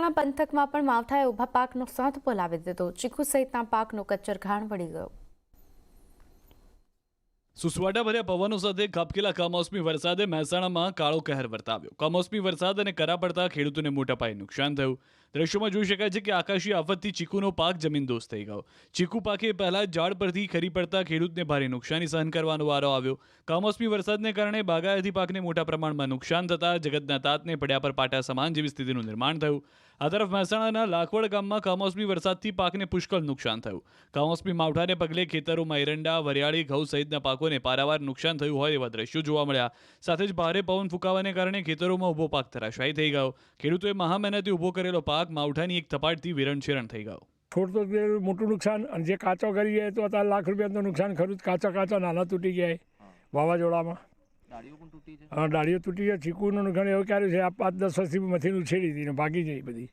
મહેસાણા પંથકમાં પણ માવઠાએ ઊભા પાકનો સાથ બોલાવી દીધો। ચીકુ સહિતના પાકનો કચ્ચરઘાણ વળી ગયો। સુસવાટાભર્યા પવનો સાથે ખાબકેલા કમોસમી વરસાદે મહેસાણામાં કાળો કહેર વર્તાવ્યો। કમોસમી વરસાદ અને કરા પડતા ખેડૂતોને મોટા પાયે નુકસાન થયું। દ્રશ્યોમાં જોઈ શકાય છે કે આકાશી આફતથી ચીકુનો પાક જમીનદોસ્ત થઈ ગયો। ચીકુ પાકે પહેલા ઝાડ પરથી ખરી પડતા ખેડૂતને ભારે નુકસાની સહન કરવાનો વારો આવ્યો। કમોસમી વરસાદને કારણે બાગાયતી પાકને મોટા પ્રમાણમાં નુકસાન થતા જગતના તાતને પડ્યા પર પાટા સમાન જેવી સ્થિતિનું નિર્માણ થયું। આ તરફ મહેસાણાના લાખવડ ગામમાં કમોસમી વરસાદથી પાકને પુષ્કળ નુકસાન થયું। કમોસમી માવઠાને પગલે ખેતરોમાં એરંડા, વરિયાળી, ઘઉં સહિતના પાકોને પારાવાર નુકસાન થયું હોય એવા દ્રશ્યો જોવા મળ્યા। સાથે જ ભારે પવન ફૂંકાવાને કારણે ખેતરોમાં ઊભો પાક ધરાશાયી થઈ ગયો। ખેડૂતોએ મહા મહેનતે ઊભો કરેલો પાક માવઠાની એક થપાટથી વિરણછેરણ થઈ ગયો। થોડું તો મોટું નુકસાન, અને જે કાચો કરી જાય તો અત્યારે લાખ રૂપિયાનું નુકસાન ખરું। કાચા નાના તૂટી ગયા વાવાઝોડામાં। હા, ડાળીઓ તૂટી જાય। ચીકુનું નુકસાન એવું કર્યું છે, આ 5-10 વર્ષથી મથીને ઉછેરી હતી ને ભાગી જાય બધી।